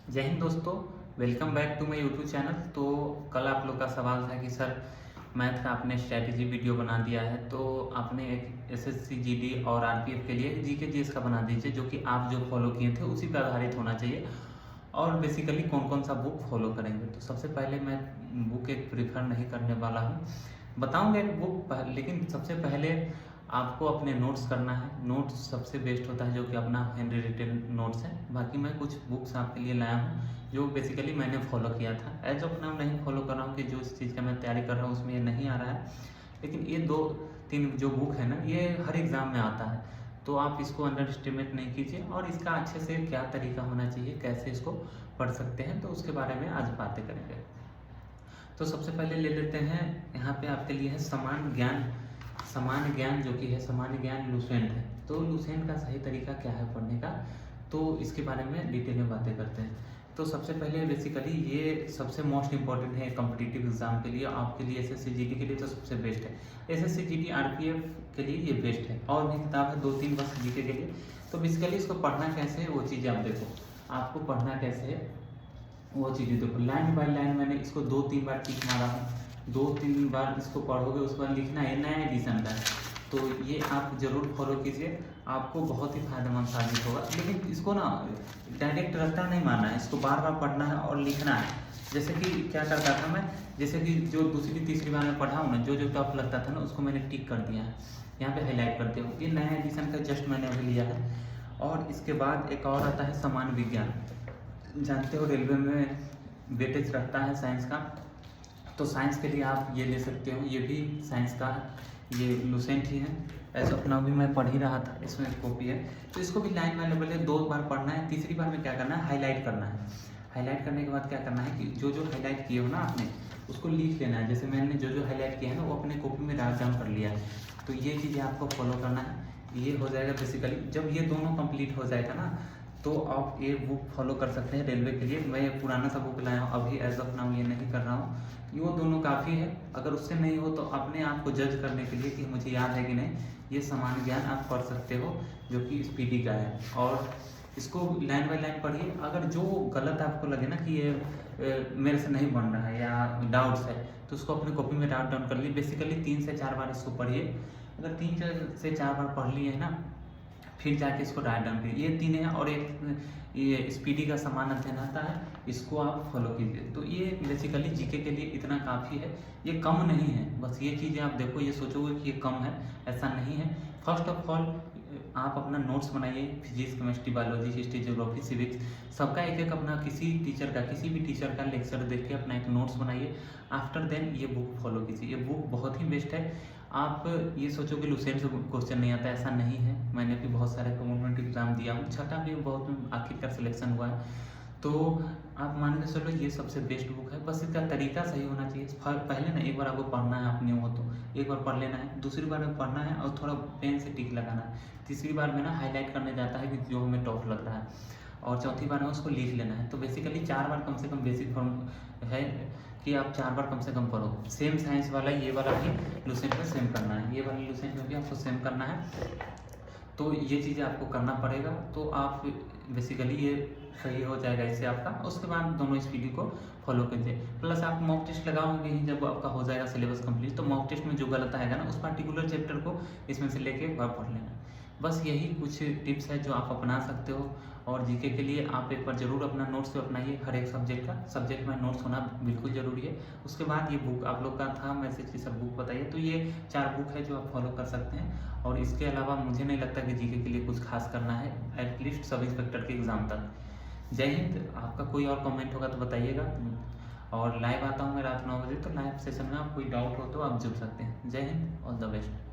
जय हिंद दोस्तों। Welcome back to my YouTube channel. तो कल आप लोग का सवाल था कि सर मैथ का आपने स्ट्रैटेजी वीडियो बना दिया है, तो आपने एक एसएससी जीडी और आरपीएफ के लिए जीके जीएस का बना दीजिए जो कि आप जो फॉलो किए थे उसी पर आधारित होना चाहिए। और बेसिकली कौन कौन सा बुक फॉलो करेंगे। तो सबसे पहले मैं बुक एक प्रीफर नहीं करने वाला हूँ, बताऊँगा एक बुक, लेकिन सबसे पहले आपको अपने नोट्स करना है। नोट्स सबसे बेस्ट होता है जो कि अपना हैंड रिटेन नोट्स है। बाकी मैं कुछ बुक्स आपके लिए लाया हूँ जो बेसिकली मैंने फॉलो किया था। एज ऑफ नाउ नहीं फॉलो कर रहा हूँ कि जो इस चीज़ का मैं तैयारी कर रहा हूँ उसमें ये नहीं आ रहा है, लेकिन ये 2-3 जो बुक है ना ये हर एग्ज़ाम में आता है, तो आप इसको अंडर एस्टिमेट नहीं कीजिए। और इसका अच्छे से क्या तरीका होना चाहिए, कैसे इसको पढ़ सकते हैं, तो उसके बारे में आज बातें करेंगे। तो सबसे पहले ले लेते हैं, यहाँ पे आपके लिए है सामान्य ज्ञान जो कि है सामान्य ज्ञान लुसेंट है। तो लुसेंट का सही तरीका क्या है पढ़ने का, तो इसके बारे में डिटेल में बातें करते हैं। तो सबसे पहले बेसिकली ये सबसे मोस्ट इंपॉर्टेंट है कॉम्पिटिटिव एग्जाम के लिए, आपके लिए एसएससी जीडी के लिए तो सबसे बेस्ट है। एसएससी जीडी आरपीएफ के लिए ये बेस्ट है। और भी किताब है 2-3 बस जीके के लिए। तो बेसिकली इसको पढ़ना कैसे है वो चीज़ें आप देखो, आपको पढ़ना कैसे है वो चीज़ें देखो। लाइन बाय लाइन मैंने इसको 2-3 बार टिक मारा हूँ, 2-3 बार इसको पढ़ोगे उसके बाद लिखना है नया एडिशन का है, तो ये आप ज़रूर फॉलो कीजिए, आपको बहुत ही फायदेमंद साबित होगा। लेकिन इसको ना डायरेक्ट रट्टा नहीं मारना है, इसको बार बार पढ़ना है और लिखना है। जैसे कि क्या करता था मैं, जैसे कि जो दूसरी तीसरी बार में पढ़ा हूँ ना, जो जो टफ लगता था ना उसको मैंने टिक कर दिया है, यहाँ पे हाईलाइट करते हो। ये नया एडिशन का जस्ट मैंने अभी लिया है। और इसके बाद एक और आता है सामान्य विज्ञान। जानते हो रेलवे में वेटेज रहता है साइंस का, तो साइंस के लिए आप ये ले सकते हो, ये भी साइंस का ये लुसेंट ही है। ऐसा अपना भी मैं पढ़ ही रहा था, इसमें एक कॉपी है, तो इसको भी लाइन वाले बोले 2 बार पढ़ना है। तीसरी बार में क्या करना है, हाईलाइट करना है। हाईलाइट करने के बाद क्या करना है कि जो जो हाईलाइट किए हो ना आपने उसको लिख लेना है। जैसे मैंने जो जो हाईलाइट किया है ना वो अपने कॉपी में राइट डाउन कर लिया है। तो ये चीज़ें आपको फॉलो करना है। ये हो जाएगा बेसिकली, जब ये दोनों कंप्लीट हो जाएगा ना तो आप ये बुक फॉलो कर सकते हैं रेलवे के लिए। मैं ये पुराना सा बुक लाया हूँ, अभी एज ऑफ नाउ ये नहीं कर रहा हूँ, वो दोनों काफ़ी है। अगर उससे नहीं हो तो अपने आप को जज करने के लिए कि मुझे याद है कि नहीं, ये सामान्य ज्ञान आप पढ़ सकते हो जो कि स्पीडी का है। और इसको लाइन बाय लाइन पढ़िए। अगर जो गलत आपको लगे ना कि ये मेरे से नहीं बन रहा है या डाउट्स है, तो उसको अपनी कॉपी में राइट डाउन कर लिए। बेसिकली 3 से 4 बार इसको पढ़िए। अगर 3 से 4 बार पढ़ लिए है ना, फिर जाके इसको राइट डाउन कीजिए। ये 3 है। और एक ये स्पीडी का समान अध्ययन आता है, इसको आप फॉलो कीजिए। तो ये बेसिकली जीके के लिए इतना काफ़ी है, ये कम नहीं है। बस ये चीज़ें आप देखो, ये सोचोगे कि ये कम है, ऐसा नहीं है। फर्स्ट ऑफ ऑल आप अपना नोट्स बनाइए, physics chemistry biology history geography civics सबका एक एक अपना किसी भी टीचर का लेक्चर देख के अपना एक नोट्स बनाइए। आफ्टर देन ये बुक फॉलो कीजिए। ये बुक बहुत ही बेस्ट है। आप ये सोचो कि लुसेंट से क्वेश्चन नहीं आता, ऐसा नहीं है। मैंने भी बहुत सारे गवर्नमेंट एग्जाम दिया हूँ, छठा भी बहुत आखिरकार सिलेक्शन हुआ है। तो आप मान के चलो ये सबसे बेस्ट बुक है। बस इसका तरीका सही होना चाहिए। पहले ना एक बार आपको पढ़ना है, अपने हो तो एक बार पढ़ लेना है, दूसरी बार में पढ़ना है और थोड़ा पेन से टिक लगाना है, तीसरी बार में ना हाईलाइट करने जाता है कि जो हमें टफ लग रहा है, और चौथी बार में उसको लिख लेना है। तो बेसिकली 4 बार कम से कम बेसिक फॉर्म है कि आप 4 बार कम से कम पढ़ो। सेम साइंस वाला ये वाला भी लुसेंट में सेम करना है, ये वाला लुसेंट में भी आपको सेम करना है। तो ये चीज़ें आपको करना पड़ेगा, तो आप बेसिकली ये सही हो जाएगा इससे आपका। उसके बाद दोनों इस वीडियो को फॉलो कीजिए। प्लस आप मॉक टेस्ट लगाओगे ही जब आपका हो जाएगा सिलेबस कंप्लीट, तो मॉक टेस्ट में जो गलत आएगा ना उस पर्टिकुलर चैप्टर को इसमें से लेके एक बार पढ़ लेना। बस यही कुछ टिप्स है जो आप अपना सकते हो। और जीके के लिए आप एक बार ज़रूर अपना नोट्स अपनाइए, हर एक सब्जेक्ट में नोट्स होना बिल्कुल ज़रूरी है। उसके बाद ये बुक आप लोग का था मैसेज की सब बुक बताइए, तो ये 4 बुक है जो आप फॉलो कर सकते हैं। और इसके अलावा मुझे नहीं लगता कि जीके के लिए कुछ खास करना है, एटलीस्ट सब इंस्पेक्टर के एग्ज़ाम तक। जय हिंद। आपका कोई और कमेंट होगा तो बताइएगा। और लाइव आता हूँ मैं रात 9 बजे, तो लाइव सेशन में आप कोई डाउट हो तो आप जुड़ सकते हैं। जय हिंद, ऑल द बेस्ट।